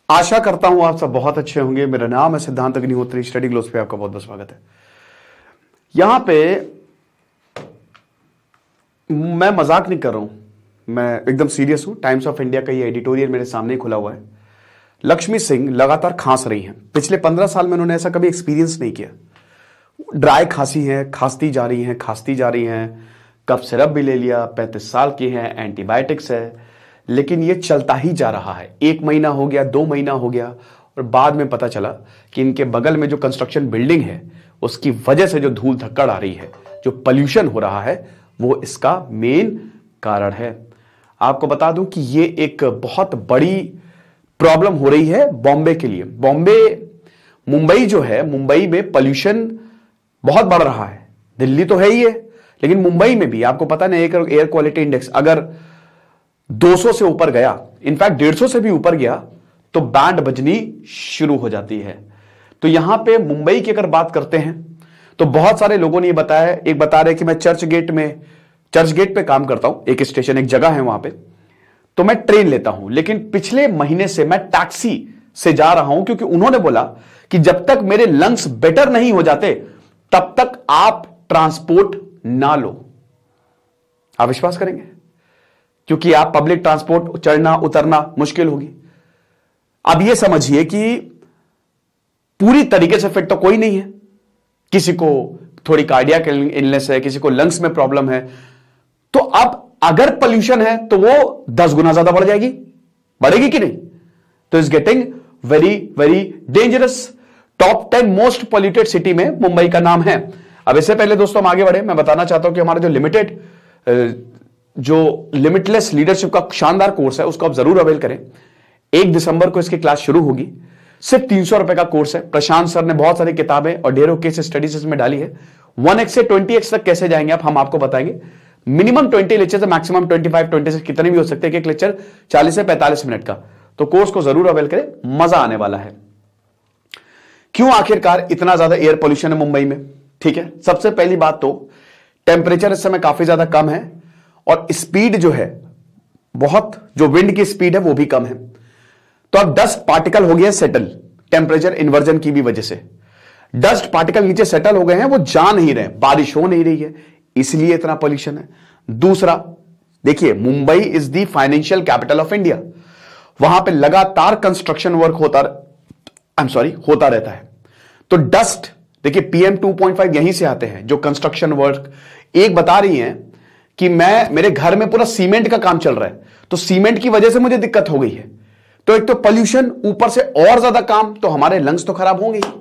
आशा करता हूं आप सब बहुत अच्छे होंगे। मेरा नाम है सिद्धांत अग्निहोत्री। स्टडी ग्लोस पे आपका बहुत बहुत स्वागत है। यहां पे मैं मजाक नहीं कर रहा हूं, मैं एकदम सीरियस हूं। टाइम्स ऑफ इंडिया का ये एडिटोरियल मेरे सामने खुला हुआ है। लक्ष्मी सिंह लगातार खांस रही हैं। पिछले 15 साल में उन्होंने ऐसा कभी एक्सपीरियंस नहीं किया। ड्राई खांसी है, खांसती जा रही हैं, खांसती जा रही हैं। कफ सिरप भी ले लिया, 35 साल की है, एंटीबायोटिक्स है, लेकिन ये चलता ही जा रहा है। 1 महीना हो गया, 2 महीना हो गया, और बाद में पता चला कि इनके बगल में जो कंस्ट्रक्शन बिल्डिंग है उसकी वजह से जो धूल धक्कड़ आ रही है, जो पॉल्यूशन हो रहा है, वो इसका मेन कारण है। आपको बता दूं कि ये एक बहुत बड़ी प्रॉब्लम हो रही है बॉम्बे के लिए। मुंबई जो है, मुंबई में पॉल्यूशन बहुत बढ़ रहा है। दिल्ली तो है ही है, लेकिन मुंबई में भी आपको पता नहीं, एयर क्वालिटी इंडेक्स अगर 200 से ऊपर गया, इनफैक्ट 150 से भी ऊपर गया, तो बैंड बजनी शुरू हो जाती है। तो यहां पे मुंबई की अगर बात करते हैं तो बहुत सारे लोगों ने ये बताया। एक बता रहे कि मैं चर्च गेट पे काम करता हूं, एक स्टेशन, एक जगह है वहां पे, तो मैं ट्रेन लेता हूं, लेकिन पिछले महीने से मैं टैक्सी से जा रहा हूं, क्योंकि उन्होंने बोला कि जब तक मेरे लंग्स बेटर नहीं हो जाते तब तक आप ट्रांसपोर्ट ना लो। आप विश्वास करेंगे? क्योंकि आप पब्लिक ट्रांसपोर्ट चढ़ना उतरना मुश्किल होगी। अब यह समझिए कि पूरी तरीके से फिट तो कोई नहीं है। किसी को थोड़ी कार्डियक इलनेस है, किसी को लंग्स में प्रॉब्लम है, तो अब अगर पोल्यूशन है तो वो 10 गुना ज्यादा बढ़ जाएगी, बढ़ेगी कि नहीं? तो it's getting very very dangerous. Top 10 most polluted city में मुंबई का नाम है। अब इससे पहले दोस्तों हम आगे बढ़े, मैं बताना चाहता हूं कि हमारा जो लिमिटलेस लीडरशिप का शानदार कोर्स है उसको आप जरूर अवेल करें। 1 दिसंबर को इसकी क्लास शुरू होगी। सिर्फ 300 रुपए का कोर्स है। प्रशांत सर ने बहुत सारी किताबें और ढेरों केस स्टडीज इसमें डाली है। 1x से 20x तक कैसे जाएंगे आप, हम आपको बताएंगे। मिनिमम 20 लेक्चर से मैक्सिमम 25 26 कितने भी हो सकते हैं। एक लेक्चर 40 से 45 मिनट का। तो कोर्स को जरूर अवेल करें, मजा आने वाला है। क्यों आखिरकार इतना ज्यादा एयर पोल्यूशन है मुंबई में? ठीक है, सबसे पहली बात तो टेंपरेचर इस समय काफी ज्यादा कम है, और स्पीड जो है बहुत, जो विंड की स्पीड है वो भी कम है। तो अब डस्ट पार्टिकल हो गया सेटल, टेंपरेचर इन्वर्जन की भी वजह से डस्ट पार्टिकल नीचे सेटल हो गए हैं, वो जा नहीं रहे, बारिश हो नहीं रही है, इसलिए इतना पोल्यूशन है। दूसरा देखिए, Mumbai is the financial capital of India. वहां पे लगातार कंस्ट्रक्शन वर्क होता रहता है। तो डस्ट देखिए, PM 2.5 यहीं से आते हैं, जो कंस्ट्रक्शन वर्क। एक बता रही हैं कि मेरे घर में पूरा सीमेंट का काम चल रहा है, तो सीमेंट की वजह से मुझे दिक्कत हो गई है। तो एक तो पोल्यूशन, ऊपर से और ज्यादा काम, तो हमारे लंग्स तो खराब होंगे ही।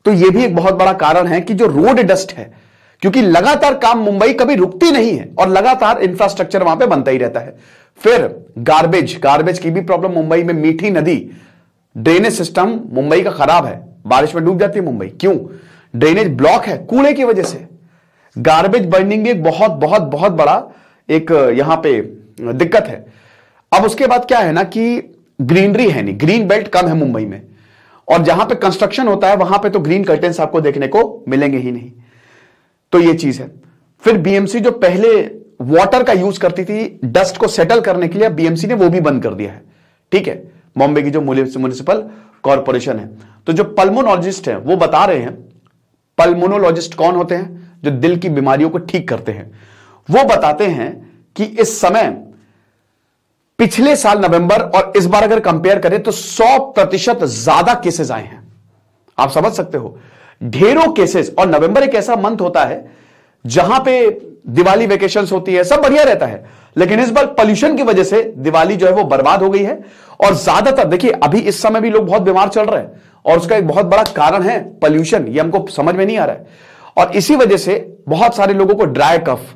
तो यह भी एक बहुत बड़ा कारण है कि जो रोड डस्ट है, क्योंकि लगातार काम, मुंबई कभी रुकती नहीं है और लगातार इंफ्रास्ट्रक्चर वहां पे बनता ही रहता है। फिर गार्बेज की भी प्रॉब्लम मुंबई में। मीठी नदी, ड्रेनेज सिस्टम मुंबई का खराब है, बारिश में डूब जाती है मुंबई। क्यों? ड्रेनेज ब्लॉक है, कूड़े की वजह से। गार्बेज बर्निंग भी एक बहुत बहुत बहुत बड़ा एक यहां पे दिक्कत है। अब उसके बाद क्या है ना कि ग्रीनरी है नहीं, ग्रीन बेल्ट कम है मुंबई में, और जहां पे कंस्ट्रक्शन होता है वहां पे तो ग्रीन कर्टेन्स आपको देखने को मिलेंगे ही नहीं। तो ये चीज है। फिर बीएमसी जो पहले वाटर का यूज करती थी डस्ट को सेटल करने के लिए, बीएमसी ने वो भी बंद कर दिया है। ठीक है, बॉम्बे की जो म्युनिसिपल कॉर्पोरेशन है। तो जो पल्मोनोलॉजिस्ट है वो बता रहे हैं, पल्मोनोलॉजिस्ट कौन होते हैं? जो दिल की बीमारियों को ठीक करते हैं। वो बताते हैं कि इस समय, पिछले साल नवंबर और इस बार अगर कंपेयर करें तो 100% ज्यादा केसेस आए हैं। आप समझ सकते हो, ढेरों केसेस। और नवंबर एक ऐसा मंथ होता है जहां पे दिवाली वेकेशंस होती है, सब बढ़िया रहता है, लेकिन इस बार पोल्यूशन की वजह से दिवाली जो है वो बर्बाद हो गई है। और ज्यादातर देखिए, अभी इस समय भी लोग बहुत बीमार चल रहे हैं, और उसका एक बहुत बड़ा कारण है पोल्यूशन। ये हमको समझ में नहीं आ रहा है, और इसी वजह से बहुत सारे लोगों को ड्राई कफ,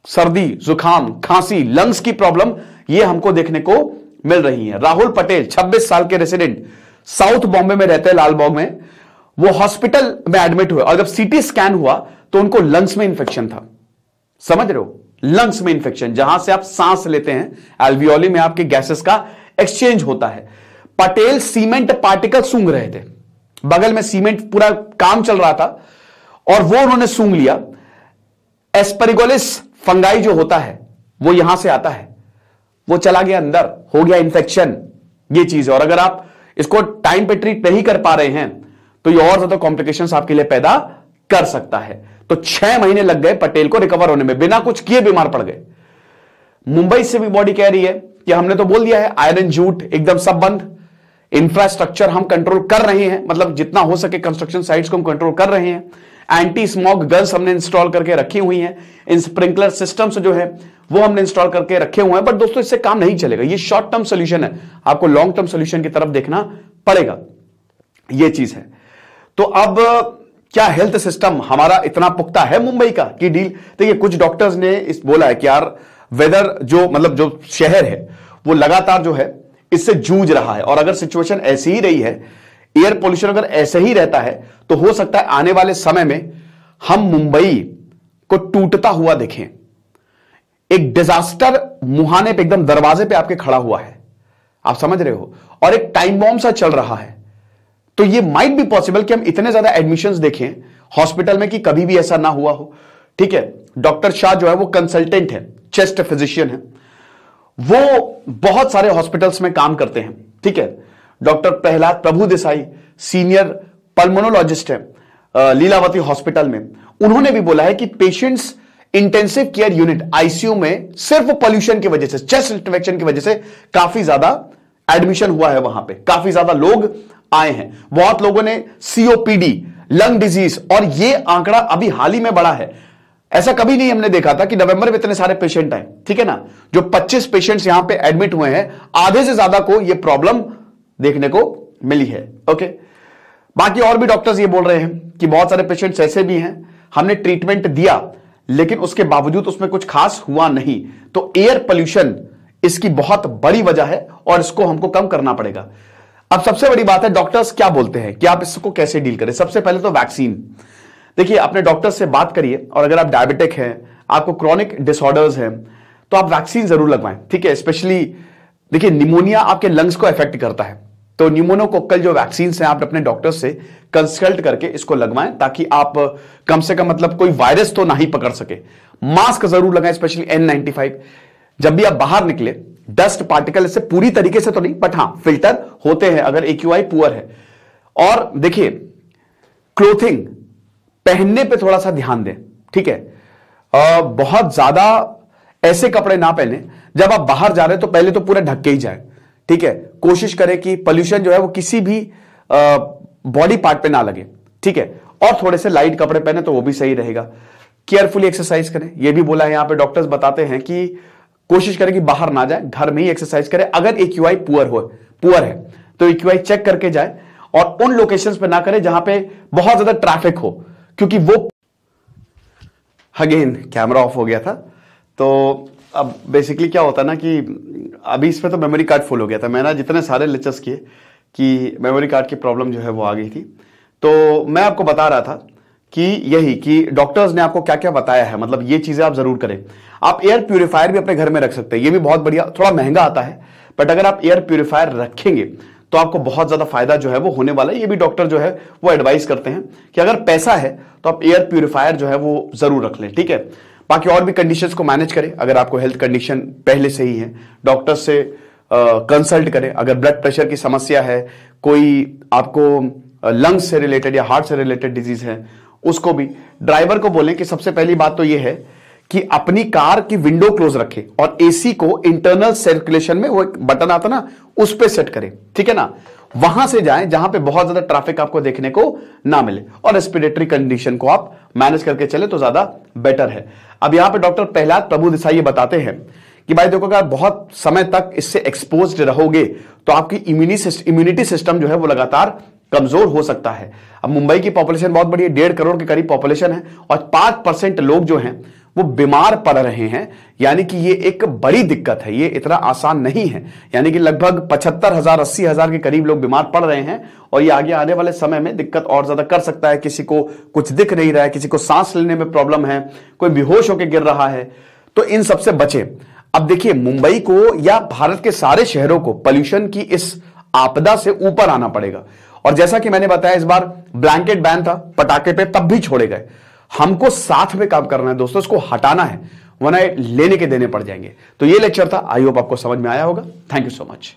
सर्दी, जुकाम, खांसी, लंग्स की प्रॉब्लम ये हमको देखने को मिल रही है। राहुल पटेल 26 साल के रेसिडेंट, साउथ बॉम्बे में रहते हैं, लालबाग में। वो हॉस्पिटल में एडमिट हुए, और जब सीटी स्कैन हुआ तो उनको लंग्स में इंफेक्शन था। समझ रहे हो? लंग्स में इंफेक्शन, जहां से आप सांस लेते हैं, एल्वियोली में आपके गैसेस का एक्सचेंज होता है। पटेल सीमेंट पार्टिकल सूंघ रहे थे, बगल में सीमेंट पूरा काम चल रहा था, और वो उन्होंने सूंघ लिया। एस्परगिलोस फंगाई जो होता है वो यहां से आता है, वो चला गया अंदर, हो गया इंफेक्शन, ये चीज है। और अगर आप इसको टाइम पे ट्रीट नहीं कर पा रहे हैं तो ये और ज्यादा कॉम्प्लिकेशंस आपके लिए पैदा कर सकता है। तो 6 महीने लग गए पटेल को रिकवर होने में, बिना कुछ किए बीमार पड़ गए। मुंबई से भी बॉडी कह रही है कि हमने तो बोल दिया है आयरन जूट एकदम सब बंद, इंफ्रास्ट्रक्चर हम कंट्रोल कर रहे हैं, मतलब जितना हो सके कंस्ट्रक्शन साइट्स को हम कंट्रोल कर रहे हैं, एंटी स्मॉग गन्स हमने इंस्टॉल करके रखी हुई हैं, इन स्प्रिंकलर सिस्टम्स जो है वो हमने इंस्टॉल करके रखे हुए हैं। बट दोस्तों इससे काम नहीं चलेगा, ये शॉर्ट टर्म सोल्यूशन है, आपको लॉन्ग टर्म सोल्यूशन की तरफ देखना पड़ेगा, ये चीज है। तो अब क्या हेल्थ सिस्टम हमारा इतना पुख्ता है मुंबई का कि डील? देखिए कुछ डॉक्टर्स ने इस बोला है कि यार वेदर जो मतलब जो शहर है वो लगातार जो है इससे जूझ रहा है, और अगर सिचुएशन ऐसी ही रही है, एयर पोल्यूशन अगर ऐसे ही रहता है, तो हो सकता है आने वाले समय में हम मुंबई को टूटता हुआ देखें। एक डिजास्टर मुहाने पे एकदम दरवाजे पे आपके खड़ा हुआ है, आप समझ रहे हो, और एक टाइम बॉम्ब सा चल रहा है। तो ये माइट बी पॉसिबल कि हम इतने ज्यादा एडमिशंस देखें हॉस्पिटल में कि कभी भी ऐसा ना हुआ हो। ठीक है, डॉक्टर शाह जो है वो कंसल्टेंट है, चेस्ट फिजिशियन है, वो बहुत सारे हॉस्पिटल्स में काम करते हैं। ठीक है, डॉक्टर प्रहलाद प्रभु देसाई सीनियर पल्मोनोलॉजिस्ट है लीलावती हॉस्पिटल में, उन्होंने भी बोला है कि patients intensive care unit ICU में सिर्फ पोल्यूशन की वजह से, चेस्ट इन्फेक्शन की वजह से काफी ज्यादा एडमिशन हुआ है, वहां पे काफी ज्यादा लोग आए हैं। बहुत लोगों ने सीओपीडी, लंग डिजीज, और ये आंकड़ा अभी हाल ही में बढ़ा है, ऐसा कभी नहीं हमने देखा था कि नवंबर में इतने सारे पेशेंट आए। ठीक है ना, जो 25 पेशेंट्स यहां पे एडमिट हुए हैं, आधे से ज्यादा को ये प्रॉब्लम देखने को मिली है। ओके, बाकी और भी डॉक्टर्स ये बोल रहे हैं कि बहुत सारे पेशेंट्स ऐसे भी हैं हमने ट्रीटमेंट दिया लेकिन उसके बावजूद उसमें कुछ खास हुआ नहीं। तो एयर पोल्यूशन इसकी बहुत बड़ी वजह है और इसको हमको कम करना पड़ेगा। अब सबसे बड़ी बात है डॉक्टर्स क्या बोलते हैं कि आप इसको कैसे डील करें। सबसे पहले तो वैक्सीन, देखिए अपने डॉक्टर से बात करिए, और अगर आप डायबिटिक हैं, आपको क्रॉनिक डिसऑर्डर्स हैं, तो आप वैक्सीन जरूर लगवाएं। ठीक है, स्पेशली देखिए निमोनिया आपके लंग्स को अफेक्ट करता है, तो न्यूमोनोकोकल जो वैक्सीन हैं आप अपने डॉक्टर से कंसल्ट करके इसको लगवाएं, ताकि आप कम से कम मतलब कोई वायरस तो ना ही पकड़ सके। मास्क जरूर लगाएं, स्पेशली N95। जब भी आप बाहर निकले, डस्ट पार्टिकल से पूरी तरीके से तो नहीं, बट हाँ फिल्टर होते हैं अगर AQI पुअर है। और देखिए क्लोथिंग पहनने पे थोड़ा सा ध्यान दें। ठीक है, बहुत ज्यादा ऐसे कपड़े ना पहने, जब आप बाहर जा रहे हैं तो पहले तो पूरा ढक के ही जाए। ठीक है, कोशिश करें कि पोल्यूशन जो है वो किसी भी बॉडी पार्ट पे ना लगे। ठीक है, और थोड़े से लाइट कपड़े पहने तो वो भी सही रहेगा। केयरफुली एक्सरसाइज करें, ये भी बोला है यहां पे डॉक्टर्स बताते हैं कि कोशिश करें कि बाहर ना जाए, घर में ही एक्सरसाइज करें। अगर AQI पुअर है तो AQI चेक करके जाए, और उन लोकेशंस पे ना करें जहां पे बहुत ज्यादा ट्रैफिक हो, क्योंकि वो अगेन कैमरा ऑफ हो गया था। तो अब बेसिकली क्या होता है ना कि अभी इसमें तो मेमोरी कार्ड फुल हो गया था, मैंने जितने सारे लेक्चर्स किए कि मेमोरी कार्ड की प्रॉब्लम जो है वो आ गई थी। तो मैं आपको बता रहा था कि यही कि डॉक्टर्स ने आपको क्या क्या बताया है, मतलब ये चीजें आप जरूर करें। आप एयर प्यूरिफायर भी अपने घर में रख सकते हैं, ये भी बहुत बढ़िया, थोड़ा महंगा आता है, बट अगर आप एयर प्यूरिफायर रखेंगे तो आपको बहुत ज्यादा फायदा जो है वो होने वाला है। ये भी डॉक्टर जो है वो एडवाइस करते हैं कि अगर पैसा है तो आप एयर प्यूरिफायर जो है वो जरूर रख लें। ठीक है, बाकी और भी कंडीशंस को मैनेज करें। अगर आपको हेल्थ कंडीशन पहले से ही है, डॉक्टर से कंसल्ट करें। अगर ब्लड प्रेशर की समस्या है, कोई आपको लंग्स से रिलेटेड या हार्ट से रिलेटेड डिजीज है, उसको भी। ड्राइवर को बोलें कि सबसे पहली बात तो यह है कि अपनी कार की विंडो क्लोज रखे, और एसी को इंटरनल सर्कुलेशन में वो एक बटन आता ना, उस पे सेट करें। ठीक है ना, वहां से जाएं जहां पे बहुत ज्यादा ट्रैफिक आपको देखने को ना मिले, और रेस्पिरेटरी कंडीशन को आप मैनेज करके चले तो ज्यादा बेटर है। अब यहां पे डॉक्टर प्रहलाद प्रभु देसाई ये बताते हैं कि भाई देखो, अगर बहुत समय तक इससे एक्सपोज्ड रहोगे तो आपकी इम्यूनिटी सिस्टम जो है वो लगातार कमजोर हो सकता है। अब मुंबई की पॉपुलेशन बहुत बड़ी है, 1.5 करोड़ के करीब पॉपुलेशन है, और 5% लोग जो हैं वो बीमार पड़ रहे हैं, यानी कि ये एक बड़ी दिक्कत है, ये इतना आसान नहीं है। यानी कि लगभग 75,000 80,000 के करीब लोग बीमार पड़ रहे हैं, और ये आगे आने वाले समय में दिक्कत और ज्यादा कर सकता है। किसी को कुछ दिख नहीं रहा है, किसी को सांस लेने में प्रॉब्लम है, कोई बेहोश होकर गिर रहा है, तो इन सबसे बचे। अब देखिए मुंबई को या भारत के सारे शहरों को पोल्यूशन की इस आपदा से ऊपर आना पड़ेगा। और जैसा कि मैंने बताया, इस बार ब्लैंकेट बैन था पटाखे पे, तब भी छोड़े गए। हमको साथ में काम करना है दोस्तों, इसको हटाना है, वरना लेने के देने पड़ जाएंगे। तो ये लेक्चर था, आई होप आपको समझ में आया होगा। Thank you so much.